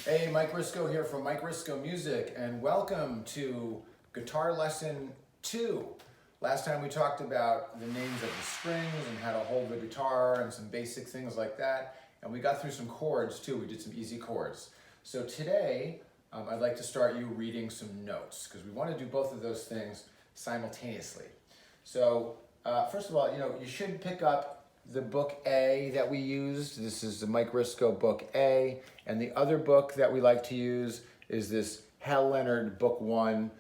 Hey, Mike Risko here from Mike Risko Music, and welcome to Guitar Lesson 2. Last time we talked about the names of the strings and how to hold the guitar and some basic things like that, and we got through some chords too. We did some easy chords. So today, I'd like to start you reading some notes, because we want to do both of those things simultaneously. So first of all, you should pick up the book A that we used. This is the Mike Risko book A, and the other book that we like to use is this Hal Leonard book 1.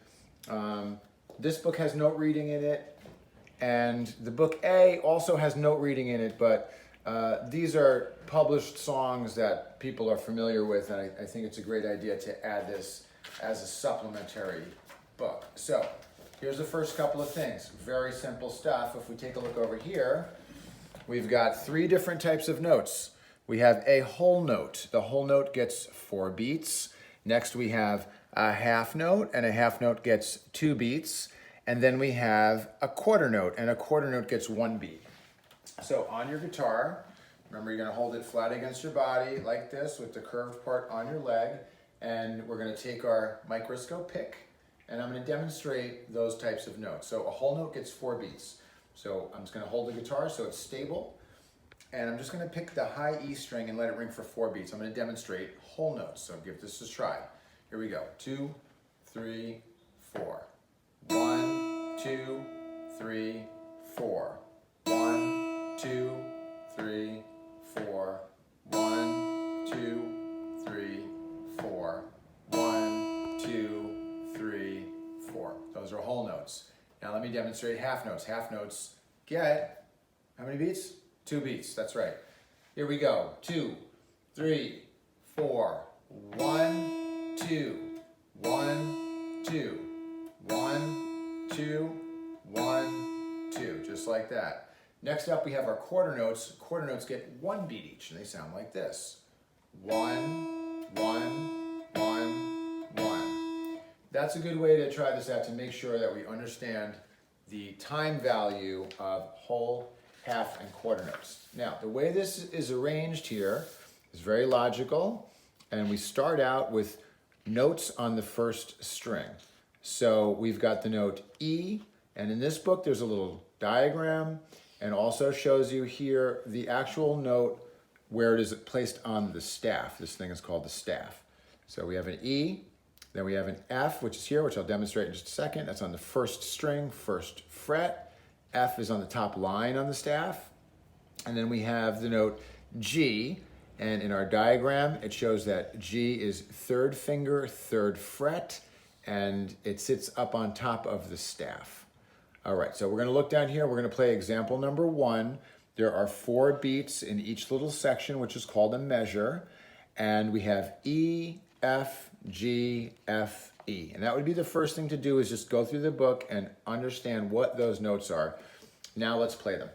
This book has note reading in it, and the book A also has note reading in it, but these are published songs that people are familiar with, and I think it's a great idea to add this as a supplementary book. So here's the first couple of things. Very simple stuff. If we take a look over here, we've got 3 different types of notes. We have a whole note. The whole note gets 4 beats. Next we have a half note, and a half note gets 2 beats. And then we have a quarter note, and a quarter note gets 1 beat. So on your guitar, remember you're gonna hold it flat against your body like this with the curved part on your leg. And we're gonna take our Mike Risko pick, and I'm gonna demonstrate those types of notes. So a whole note gets 4 beats. So I'm just going to hold the guitar so it's stable, and I'm just going to pick the high E string and let it ring for 4 beats. I'm going to demonstrate whole notes, so give this a try. Here we go. 2, 3, 4. 1, 2, 3, 4. 1, 2, 3, 4. 1, 2, 3, 4. 1, 2, 3, 4. Those are whole notes. Now let me demonstrate half notes. Half notes get, how many beats? 2 beats, that's right. Here we go. 2, 3, 4. 1, 2, 1, 2, 1, 2, 1, 2, just like that. Next up we have our quarter notes. Quarter notes get 1 beat each, and they sound like this. 1, 1, 1, 1. That's a good way to try this out to make sure that we understand the time value of whole, half, and quarter notes. Now, the way this is arranged here is very logical, and we start out with notes on the first string. So we've got the note E, and in this book there's a little diagram, and also shows you here the actual note where it is placed on the staff. This thing is called the staff. So we have an E, then we have an F, which is here, which I'll demonstrate in just a second. That's on the first string, first fret. F is on the top line on the staff. And then we have the note G, and in our diagram, it shows that G is 3rd finger, 3rd fret, and it sits up on top of the staff. All right, so we're gonna look down here. We're gonna play example number 1. There are 4 beats in each little section, which is called a measure. And we have E, F, G, F, E. And that would be the first thing to do, is just go through the book and understand what those notes are. Now let's play them.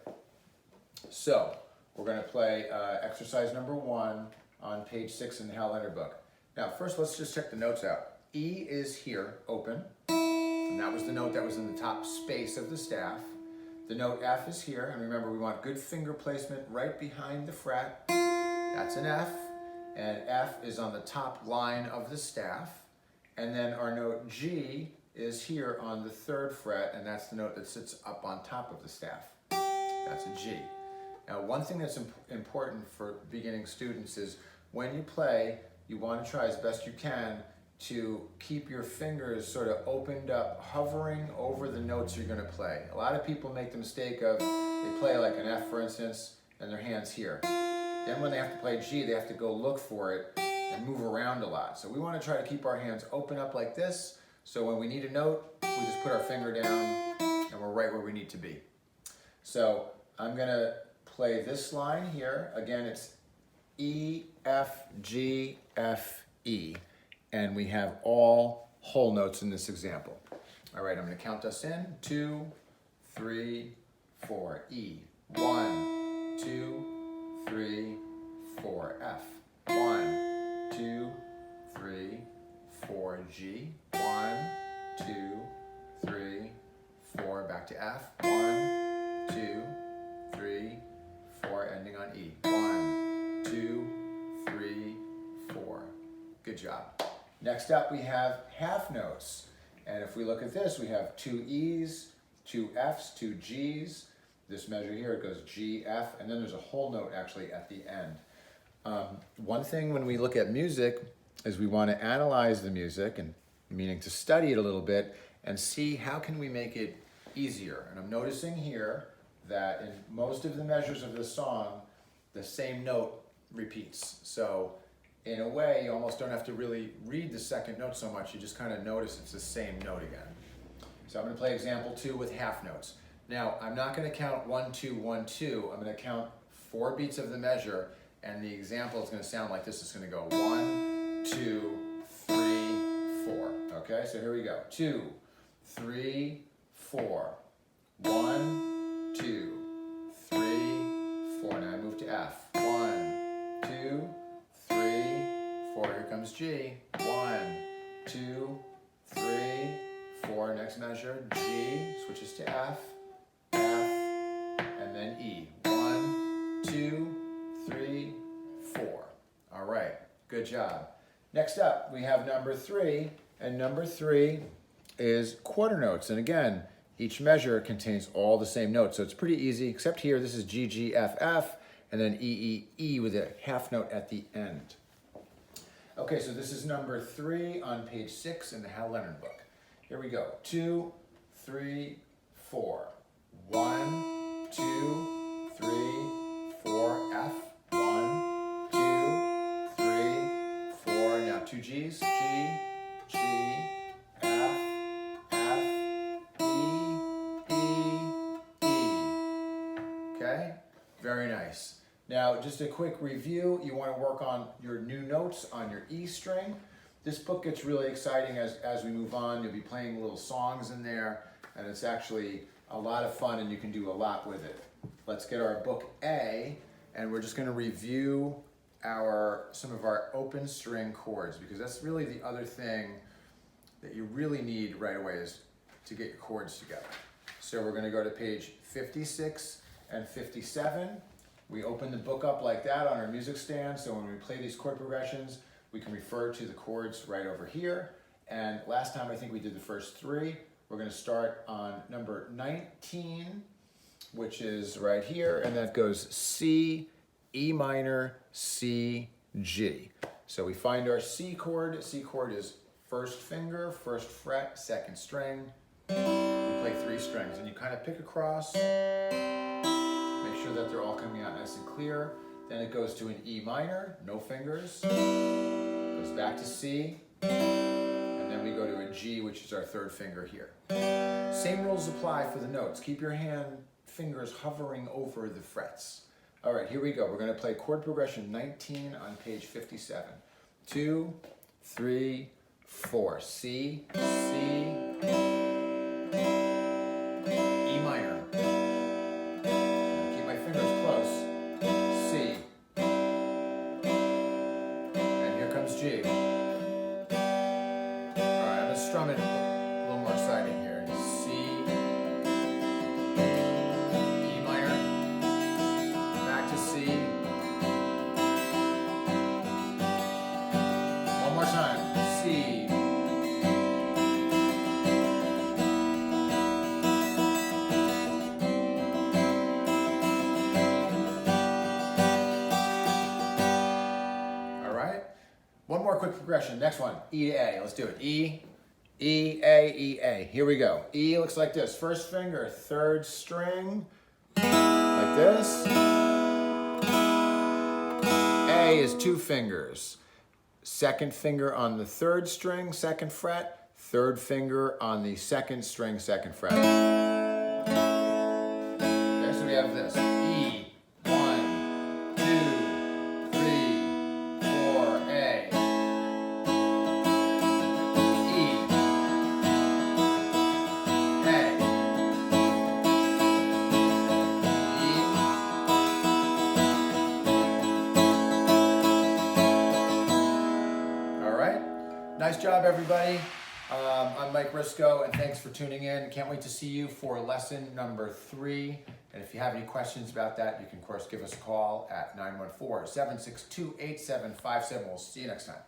So we're going to play exercise number 1 on page 6 in the Hal Leonard book. Now first let's just check the notes out. E is here, open, and that was the note that was in the top space of the staff. The note F is here, and remember we want good finger placement right behind the fret. That's an F. And F is on the top line of the staff. And then our note G is here on the 3rd fret, and that's the note that sits up on top of the staff. That's a G. Now, one thing that's important for beginning students is when you play, you want to try as best you can to keep your fingers sort of opened up, hovering over the notes you're going to play. A lot of people make the mistake of, they play like an F, for instance, and their hand's here. Then when they have to play G, they have to go look for it and move around a lot. So we want to try to keep our hands open up like this, so when we need a note, we just put our finger down and we're right where we need to be. So I'm going to play this line here. Again, it's E, F, G, F, E. And we have all whole notes in this example. All right, I'm going to count us in. 2, 3, 4. E. 1, 2, 3, 4, F. 1, 2, 3, 4, G. 1, 2, 3, 4, back to F. 1, 2, 3, 4, ending on E. 1, 2, 3, 4. Good job. Next up, we have half notes. And if we look at this, we have 2 E's, 2 F's, 2 G's. This measure here, it goes G, F, and then there's a whole note actually at the end. One thing when we look at music is we want to analyze the music, and meaning to study it a little bit and see how can we make it easier. And I'm noticing here that in most of the measures of the song, the same note repeats. So in a way, you almost don't have to really read the second note so much. You just kind of notice it's the same note again. So I'm going to play example 2 with half notes. Now, I'm not going to count 1, 2, 1, 2. I'm going to count 4 beats of the measure, and the example is going to sound like this. It's going to go 1, 2, 3, 4. Okay, so here we go. 2, 3, 4. 1, 2, 3, 4. Now I move to F. 1, 2, 3, 4. Here comes G. 1, 2, 3, 4. Next measure, G. Switches to F, and then E. 1, 2, 3, 4. All right, good job. Next up, we have number 3, and number 3 is quarter notes. And again, each measure contains all the same notes, so it's pretty easy, except here, this is G, G, F, F, and then E, E, E with a half note at the end. Okay, so this is number 3 on page 6 in the Hal Leonard book. Here we go. 2, 3, 4. 1, 2, 3, 4, F. 1, 2, 3, 4. Now 2 G's. G, G, F, F, E, E, E. Okay? Very nice. Now, just a quick review. You want to work on your new notes on your E string. This book gets really exciting as we move on. You'll be playing little songs in there, and it's actually a lot of fun, and you can do a lot with it. Let's get our book A, and we're just going to review some of our open string chords, because that's really the other thing that you really need right away is to get your chords together. So we're going to go to page 56 and 57. We open the book up like that on our music stand, so when we play these chord progressions, we can refer to the chords right over here. And last time I think we did the first 3. We're going to start on number 19, which is right here, and that goes C, E minor, C, G. So we find our C chord. C chord is first finger, first fret, second string. We play 3 strings, and you kind of pick across, make sure that they're all coming out nice and clear. Then it goes to an E minor, no fingers, goes back to C, and then we go to a G, which is our 3rd finger here. Same rules apply for the notes. Keep your fingers hovering over the frets. All right, here we go. We're going to play chord progression 19 on page 57. 2, 3, 4. C, C, E minor. Keep my fingers close. C. And here comes G. All right, I'm going to strum it a little more exciting here. C, E minor, back to C. One more time. C. One more quick progression. Next one, E to A. Let's do it. E, E, A, E, A. Here we go. E looks like this. First finger, 3rd string, like this. A is 2 fingers. 2nd finger on the 3rd string, 2nd fret. 3rd finger on the 2nd string, 2nd fret. Okay, so we have this. E, 1, 2, 3, 4, A. Nice job, everybody. I'm Mike Risko, and thanks for tuning in. Can't wait to see you for lesson number 3. And if you have any questions about that, you can, of course, give us a call at 914-762-8757. We'll see you next time.